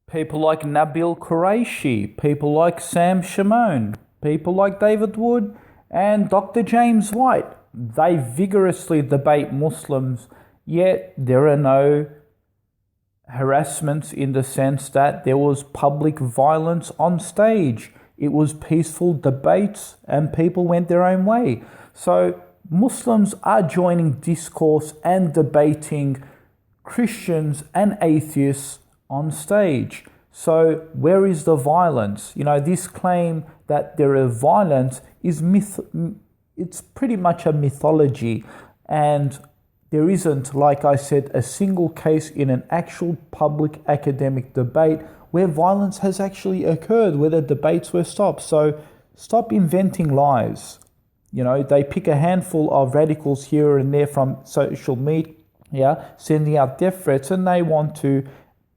People like Nabil Qureshi, people like Sam Shimon, people like David Wood and Dr. James White. They vigorously debate Muslims, yet there are no harassments in the sense that there was public violence on stage. It was peaceful debates and people went their own way. So Muslims are joining discourse and debating Christians and atheists on stage. So where is the violence? This claim that there is violence is it's pretty much a mythology, and there isn't, like I said, a single case in an actual public academic debate where violence has actually occurred, where the debates were stopped. So stop inventing lies. They pick a handful of radicals here and there from social media, sending out death threats, and they want to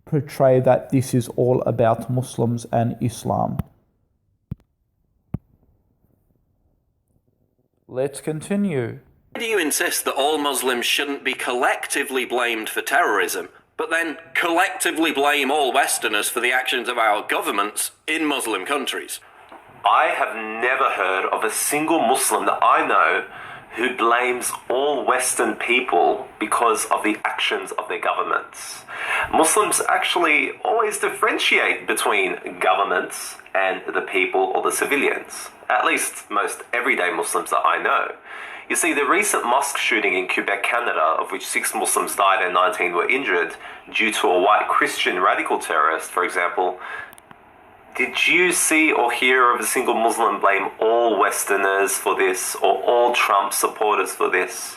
portray that this is all about Muslims and Islam. Let's continue. Why do you insist that all Muslims shouldn't be collectively blamed for terrorism, but then collectively blame all Westerners for the actions of our governments in Muslim countries? I have never heard of a single Muslim that I know who blames all Western people because of the actions of their governments. Muslims actually always differentiate between governments and the people or the civilians, at least most everyday Muslims that I know. You see, the recent mosque shooting in Quebec, Canada, of which 6 Muslims died and 19 were injured due to a white Christian radical terrorist, for example, did you see or hear of a single Muslim blame all Westerners for this or all Trump supporters for this?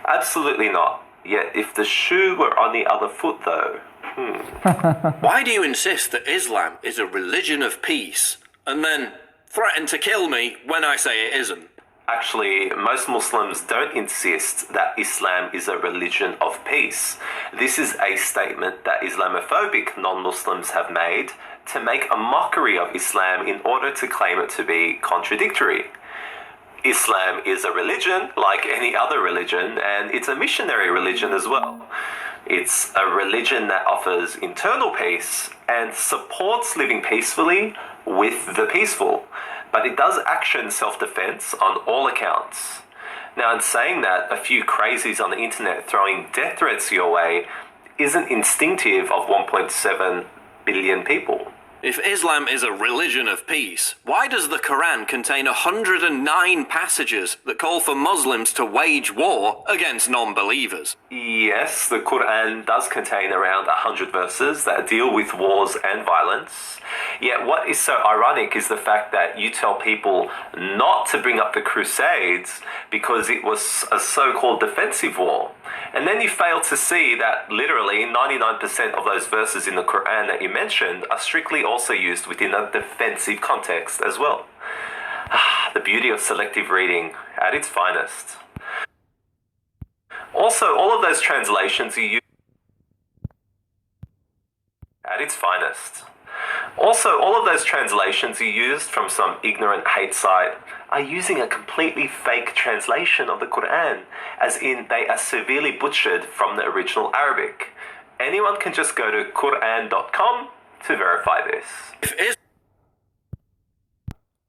Absolutely not. Yet if the shoe were on the other foot though, Why do you insist that Islam is a religion of peace and then threaten to kill me when I say it isn't? Actually, most Muslims don't insist that Islam is a religion of peace. This is a statement that Islamophobic non-Muslims have made to make a mockery of Islam in order to claim it to be contradictory. Islam is a religion like any other religion, and it's a missionary religion as well. It's a religion that offers internal peace and supports living peacefully with the peaceful, but it does action self-defense on all accounts. Now, in saying that, a few crazies on the internet throwing death threats your way isn't instinctive of 1.7 billion people. If Islam is a religion of peace, why does the Quran contain 109 passages that call for Muslims to wage war against non-believers? Yes, the Quran does contain around 100 verses that deal with wars and violence. Yet what is so ironic is the fact that you tell people not to bring up the Crusades because it was a so-called defensive war. And then you fail to see that literally 99% of those verses in the Quran that you mentioned are strictly also used within a defensive context as well. The beauty of selective reading at its finest. Also, all of those translations you use at its finest. Also, all of those translations you used from some ignorant hate site are using a completely fake translation of the Quran, as in they are severely butchered from the original Arabic. Anyone can just go to Quran.com to verify this.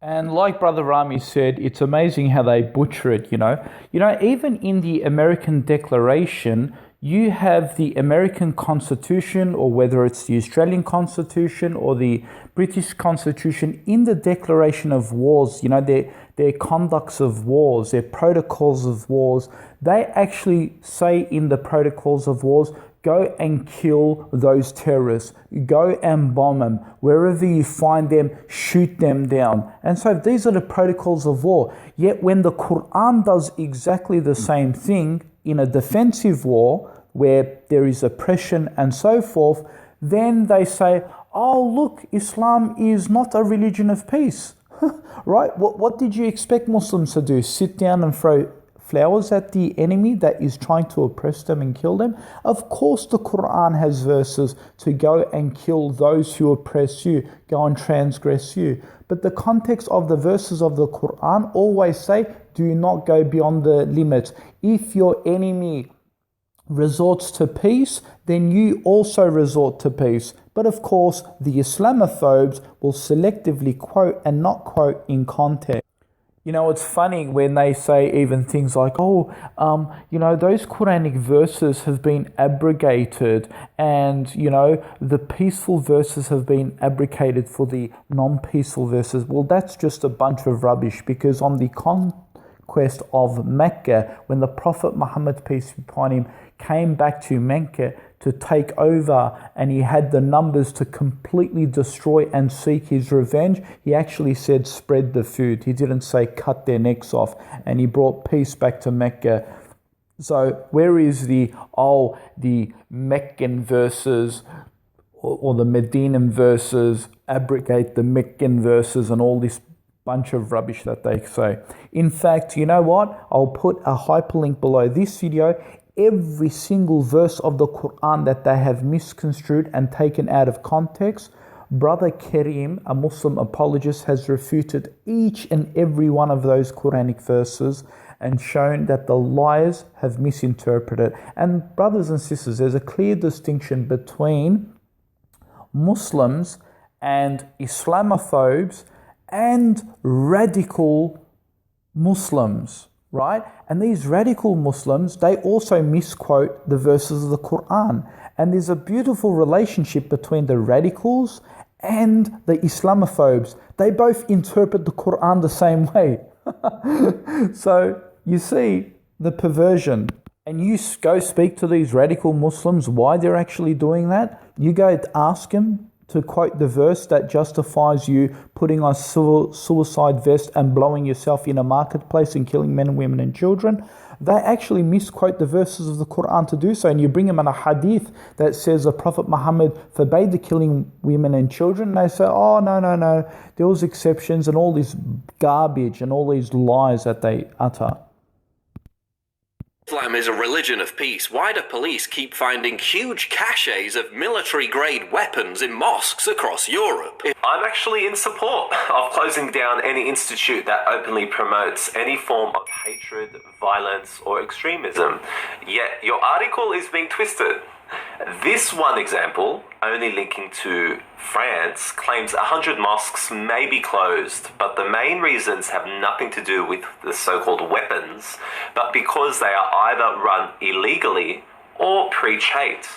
And like Brother Rami said, it's amazing how they butcher it, even in the American Declaration, you have the American Constitution, or whether it's the Australian Constitution or the British Constitution, in the Declaration of Wars, their conducts of wars, their protocols of wars, they actually say in the protocols of wars, go and kill those terrorists. Go and bomb them. Wherever you find them, shoot them down. And so these are the protocols of war. Yet when the Quran does exactly the same thing in a defensive war, where there is oppression and so forth, then they say, oh, look, Islam is not a religion of peace. Right? What did you expect Muslims to do? Sit down and throw flowers at the enemy that is trying to oppress them and kill them? Of course the Quran has verses to go and kill those who oppress you, go and transgress you. But the context of the verses of the Quran always say, do not go beyond the limits. If your enemy resorts to peace, then you also resort to peace. But of course, the Islamophobes will selectively quote and not quote in context. You know, it's funny when they say even things like, those Quranic verses have been abrogated and, the peaceful verses have been abrogated for the non-peaceful verses. Well, that's just a bunch of rubbish, because on the conquest of Mecca, when the Prophet Muhammad, peace be upon him, came back to Mecca to take over, and he had the numbers to completely destroy and seek his revenge, he actually said spread the food. He didn't say cut their necks off, and he brought peace back to Mecca. So where is the Meccan verses or the Medinan verses abrogate the Meccan verses and all this bunch of rubbish that they say? In fact, you know what? I'll put a hyperlink below this video. Every single verse of the Quran that they have misconstrued and taken out of context, Brother Karim, a Muslim apologist, has refuted each and every one of those Quranic verses and shown that the liars have misinterpreted. And brothers and sisters, there's a clear distinction between Muslims and Islamophobes and radical Muslims, right? And these radical Muslims, they also misquote the verses of the Quran. And there's a beautiful relationship between the radicals and the Islamophobes. They both interpret the Quran the same way. So you see the perversion. And you go speak to these radical Muslims why they're actually doing that. You go ask them to quote the verse that justifies you putting on suicide vest and blowing yourself in a marketplace and killing men, women and children. They actually misquote the verses of the Quran to do so. And you bring them in a hadith that says the Prophet Muhammad forbade the killing women and children. And they say, oh, no, there was exceptions, and all this garbage and all these lies that they utter. Islam is a religion of peace. Why do police keep finding huge caches of military-grade weapons in mosques across Europe? I'm actually in support of closing down any institute that openly promotes any form of hatred, violence, or extremism. Yet your article is being twisted. This one example, only linking to France, claims 100 mosques may be closed, but the main reasons have nothing to do with the so-called weapons, but because they are either run illegally or preach hate.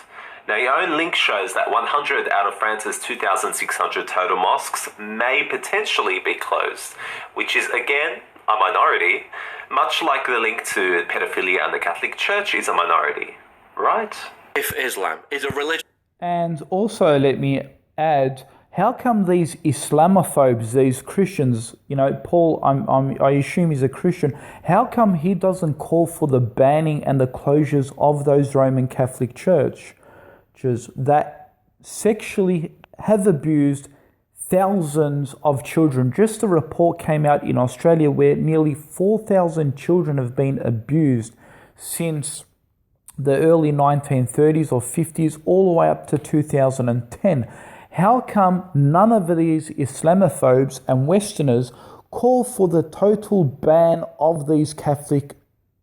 Now, your own link shows that 100 out of France's 2,600 total mosques may potentially be closed, which is, again, a minority, much like the link to pedophilia and the Catholic Church is a minority, right? If Islam is a religion... And also, let me add, how come these Islamophobes, these Christians, Paul, I assume he's a Christian, how come he doesn't call for the banning and the closures of those Roman Catholic churches that sexually have abused thousands of children? Just a report came out in Australia where nearly 4,000 children have been abused since the early 1930s or 50s, all the way up to 2010. How come none of these Islamophobes and Westerners call for the total ban of these Catholic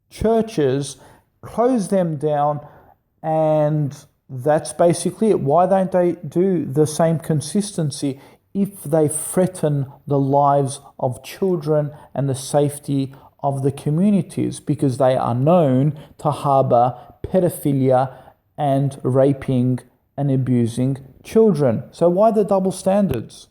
churches, close them down, and that's basically it? Why don't they do the same consistency if they threaten the lives of children and the safety of the communities? Because they are known to harbour pedophilia and raping and abusing children. So why the double standards?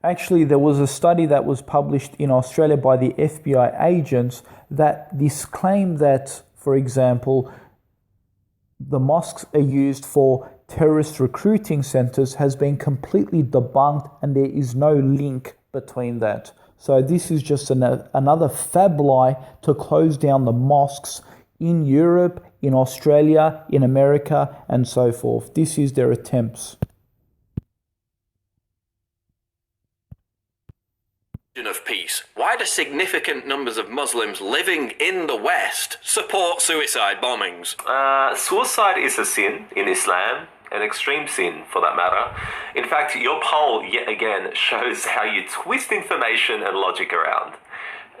Actually, there was a study that was published in Australia by the FBI agents that this claim that, for example, the mosques are used for terrorist recruiting centers has been completely debunked, and there is no link between that. So this is just another fab lie to close down the mosques in Europe, in Australia, in America, and so forth. This is their attempts. Of peace. Why do significant numbers of Muslims living in the West support suicide bombings? Suicide is a sin in Islam, an extreme sin for that matter. In fact, your poll yet again shows how you twist information and logic around.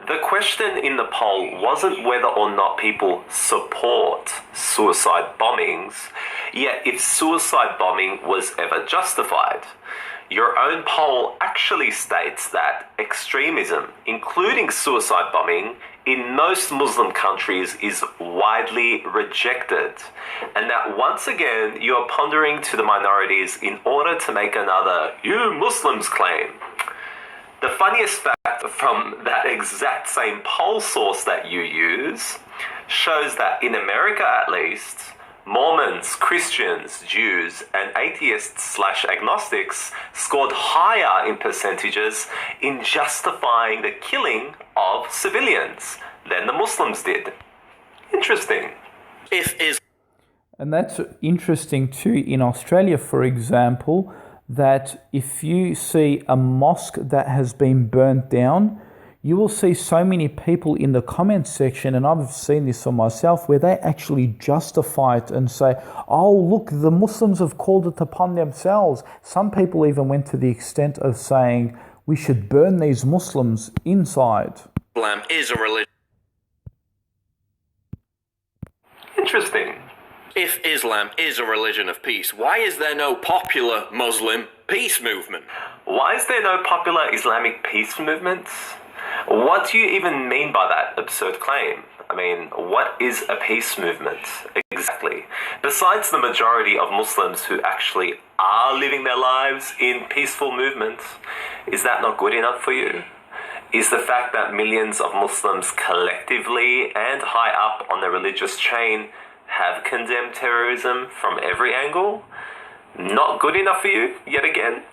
The question in the poll wasn't whether or not people support suicide bombings, yet if suicide bombing was ever justified. Your own poll actually states that extremism, including suicide bombing, in most Muslim countries is widely rejected, and that once again you are pondering to the minorities in order to make another "you Muslims" claim. The funniest fact from that exact same poll source that you use shows that in America at least, Mormons, Christians, Jews, and atheists/agnostics scored higher in percentages in justifying the killing of civilians than the Muslims did. Interesting. And that's interesting too in Australia, for example, that if you see a mosque that has been burnt down, you will see so many people in the comments section, and I've seen this for myself, where they actually justify it and say, oh, look, the Muslims have called it upon themselves. Some people even went to the extent of saying, we should burn these Muslims inside. Islam is a religion. Interesting. If Islam is a religion of peace, why is there no popular Muslim peace movement? Why is there no popular Islamic peace movement? What do you even mean by that absurd claim? I mean, what is a peace movement exactly? Besides the majority of Muslims who actually are living their lives in peaceful movements, is that not good enough for you? Is the fact that millions of Muslims collectively and high up on the religious chain have condemned terrorism from every angle not good enough for you yet again?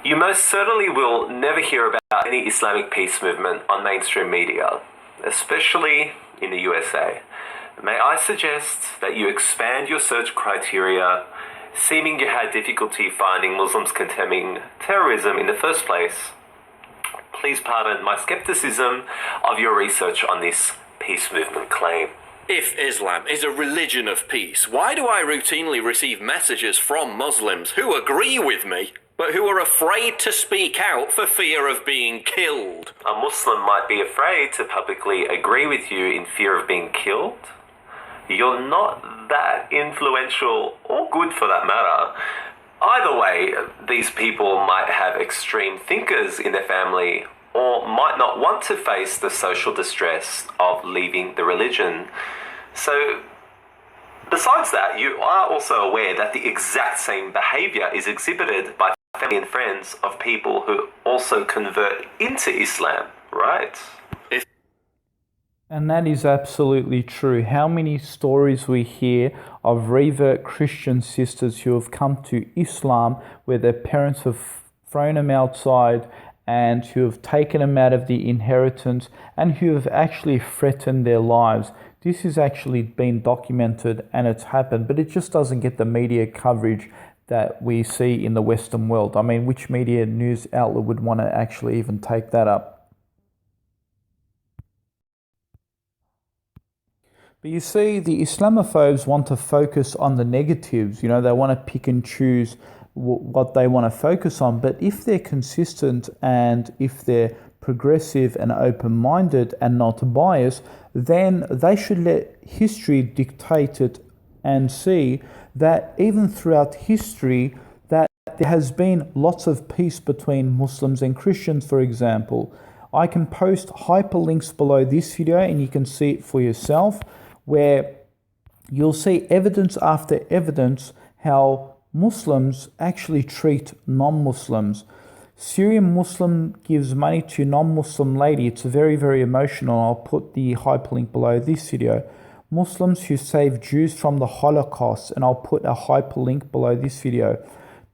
You most certainly will never hear about any Islamic peace movement on mainstream media, especially in the USA. May I suggest that you expand your search criteria, seeming you had difficulty finding Muslims condemning terrorism in the first place. Please pardon my skepticism of your research on this peace movement claim. If Islam is a religion of peace, why do I routinely receive messages from Muslims who agree with me, but who are afraid to speak out for fear of being killed? A Muslim might be afraid to publicly agree with you in fear of being killed. You're not that influential or good for that matter. Either way, these people might have extreme thinkers in their family or might not want to face the social distress of leaving the religion. So, besides that, you are also aware that the exact same behavior is exhibited by family and friends of people who also convert into Islam, right? And that is absolutely true. How many stories we hear of revert Christian sisters who have come to Islam where their parents have thrown them outside and who have taken them out of the inheritance and who have actually threatened their lives. This has actually been documented and it's happened, but it just doesn't get the media coverage that we see in the Western world. I mean, which media news outlet would want to actually even take that up? But you see, the Islamophobes want to focus on the negatives. You know, they want to pick and choose what they want to focus on. But if they're consistent and if they're progressive and open-minded and not biased, then they should let history dictate it and see that even throughout history that there has been lots of peace between Muslims and Christians, for example. I can post hyperlinks below this video and you can see it for yourself, where you'll see evidence after evidence how Muslims actually treat non-Muslims. Syrian Muslim gives money to non-Muslim lady. It's very, very emotional. I'll put the hyperlink below this video. Muslims who save Jews from the Holocaust, and I'll put a hyperlink below this video.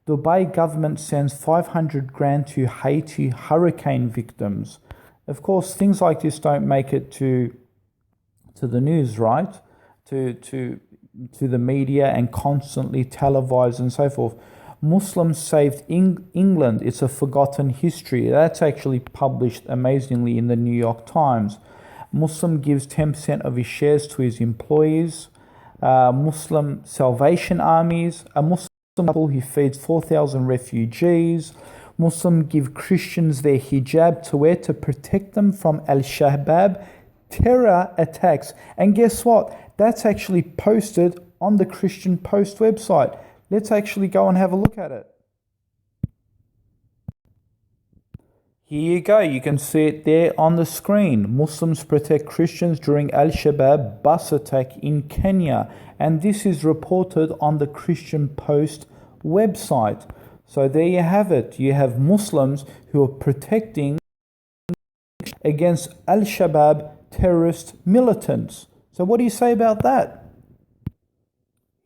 Dubai government sends 500 grand to Haiti hurricane victims. Of course, things like this don't make it to the news, right? To the media and constantly televised and so forth. Muslims saved England. It's a forgotten history. That's actually published amazingly in the New York Times. Muslim gives 10% of his shares to his employees. Muslim Salvation Armies. A Muslim couple who feeds 4,000 refugees. Muslims give Christians their hijab to wear to protect them from Al-Shabab terror attacks. And guess what? That's actually posted on the Christian Post website. Let's actually go and have a look at it. Here you go, you can see it there on the screen. Muslims protect Christians during Al-Shabab bus attack in Kenya. And this is reported on the Christian Post website. So there you have it. You have Muslims who are protecting against Al-Shabab terrorist militants. So what do you say about that?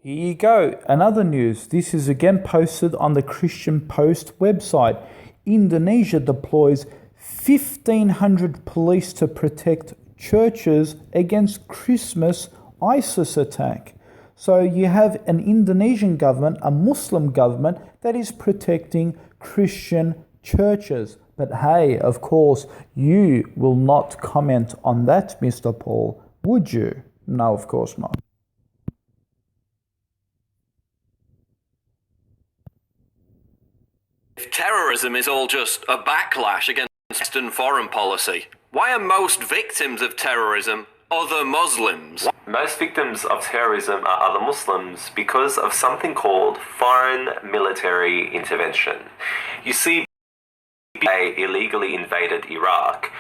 Here you go, another news. This is again posted on the Christian Post website. Indonesia deploys 1,500 police to protect churches against Christmas ISIS attack. So you have an Indonesian government, a Muslim government, that is protecting Christian churches. But hey, of course, you will not comment on that, Mr. Paul, would you? No, of course not. If terrorism is all just a backlash against Western foreign policy, why are most victims of terrorism other Muslims? Most victims of terrorism are other Muslims because of something called foreign military intervention. You see, they illegally invaded Iraq.